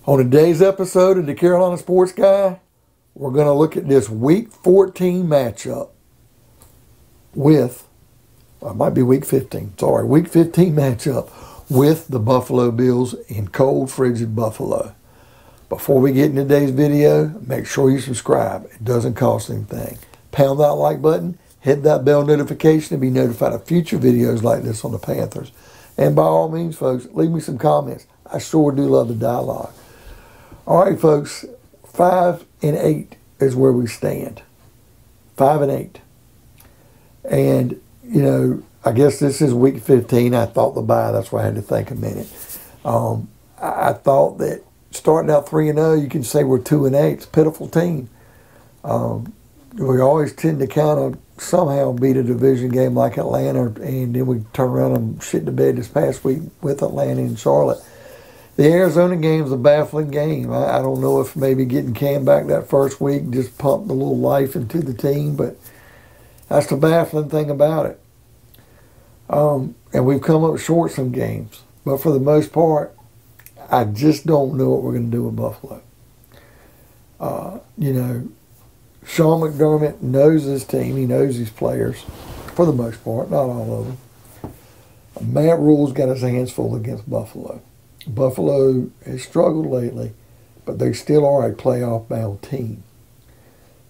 On today's episode of the Carolina Sports Guy, we're going to look at this Week 14 matchup with, well, it might be Week 15, sorry, Week 15 matchup with the Buffalo Bills in cold, frigid Buffalo. Before we get into today's video, make sure you subscribe. It doesn't cost anything. Pound that like button, hit that bell notification to be notified of future videos like this on the Panthers. And by all means, folks, leave me some comments. I sure do love the dialogue. All right, folks, 5-8 is where we stand. 5-8. And, you know, I guess this is Week 15. I thought the bye, that's why I had to think a minute. I thought that starting out 3-0, you can say we're 2-8. It's a pitiful team. We always tend to kind of somehow beat a division game like Atlanta, and then we turn around and shit the bed this past week with Atlanta and Charlotte. The Arizona game is a baffling game. I don't know if maybe getting Cam back that first week just pumped a little life into the team, but that's the baffling thing about it. And we've come up short some games. But for the most part, I just don't know what we're going to do with Buffalo. You know, Sean McDermott knows his team. He knows his players, for the most part, not all of them. Matt Rule's got his hands full against Buffalo. Buffalo has struggled lately, but they still are a playoff-bound team.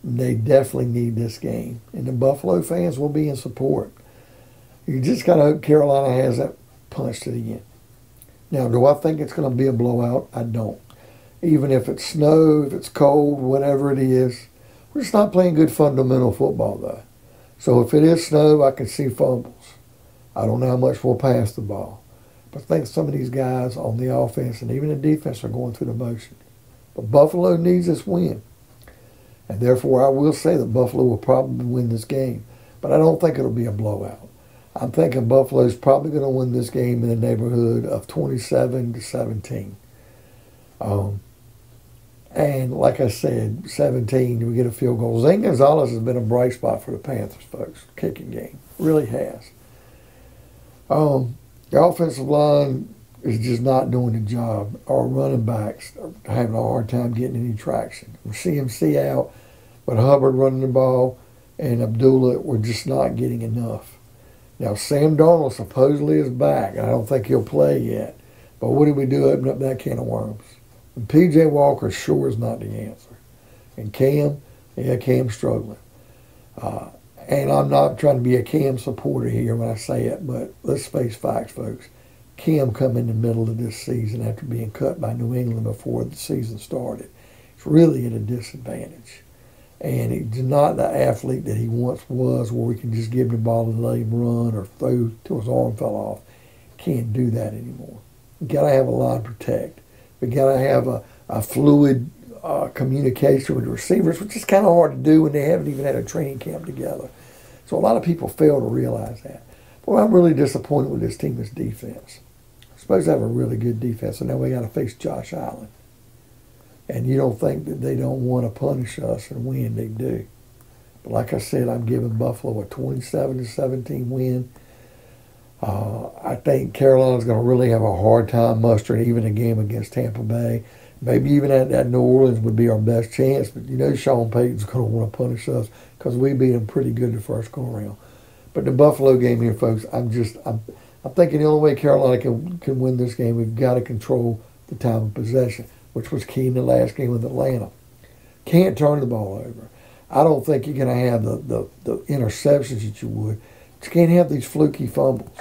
They definitely need this game, and the Buffalo fans will be in support. You just got to hope Carolina has that punch to the end. Now, do I think it's going to be a blowout? I don't. Even if it's snow, if it's cold, whatever it is, we're just not playing good fundamental football, though. So if it is snow, I can see fumbles. I don't know how much we'll pass the ball. But I think some of these guys on the offense and even the defense are going through the motion. But Buffalo needs this win. And therefore, I will say that Buffalo will probably win this game. But I don't think it'll be a blowout. I'm thinking Buffalo's probably going to win this game in the neighborhood of 27-17. And like I said, 17, we get a field goal. Zane Gonzalez has been a bright spot for the Panthers, folks. Kicking game. Really has. The offensive line is just not doing the job. Our running backs are having a hard time getting any traction. We're CMC out, but Hubbard running the ball and Abdullah, we're just not getting enough. Now, Sam Darnold supposedly is back. I don't think he'll play yet. But what do we do? Open up that can of worms. And P.J. Walker sure is not the answer. And Cam, yeah, Cam's struggling. And I'm not trying to be a Cam supporter here when I say it, but let's face facts, folks. Cam come in the middle of this season after being cut by New England before the season started. It's really at a disadvantage. And he's not the athlete that he once was, where we can just give him the ball and let him run or throw till his arm fell off. Can't do that anymore. We've got to have a line protect. We've got to have a fluid communication with the receivers, which is kind of hard to do when they haven't even had a training camp together. So a lot of people fail to realize that. Boy, I'm really disappointed with this team's defense. We're supposed to have a really good defense, and now we got to face Josh Allen. And you don't think that they don't want to punish us and win. They do. But like I said, I'm giving Buffalo a 27-17 win. I think Carolina's going to really have a hard time mustering even a game against Tampa Bay. Maybe even at New Orleans would be our best chance. But you know Sean Payton's going to want to punish us because we beat him pretty good the first go-around. But the Buffalo game here, folks, I'm thinking the only way Carolina can win this game, we've got to control the time of possession, which was key in the last game with Atlanta. Can't turn the ball over. I don't think you're going to have the interceptions that you would. But you can't have these fluky fumbles.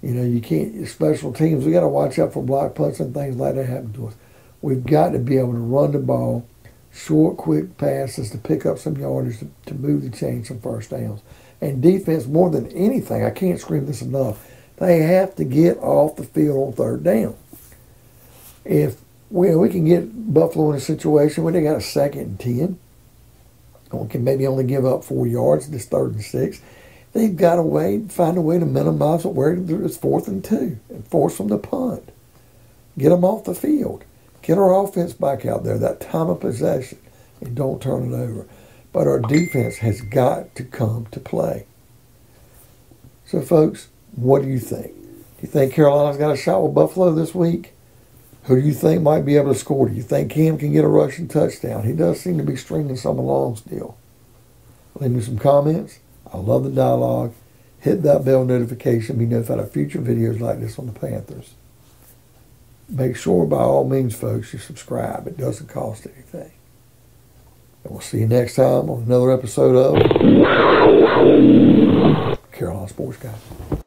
You know, you can't, special teams, we got to watch out for block punts and things like that happen to us. We've got to be able to run the ball, short, quick passes to pick up some yardage, to move the chain, some first downs. And defense, more than anything, I can't scream this enough, they have to get off the field on third down. If we can get Buffalo in a situation where they got a 2nd and 10, or can maybe only give up 4 yards, this 3rd and 6, they've got to find a way to minimize it where it's 4th and 2 and force them to punt. Get them off the field. Get our offense back out there, that time of possession, and don't turn it over. But our defense has got to come to play. So, folks, what do you think? Do you think Carolina's got a shot with Buffalo this week? Who do you think might be able to score? Do you think Cam can get a rushing touchdown? He does seem to be stringing some along still. Leave me some comments. I love the dialogue. Hit that bell notification. Be notified of future videos like this on the Panthers. Make sure, by all means, folks, you subscribe. It doesn't cost anything. And we'll see you next time on another episode of Carolina Sports Guy.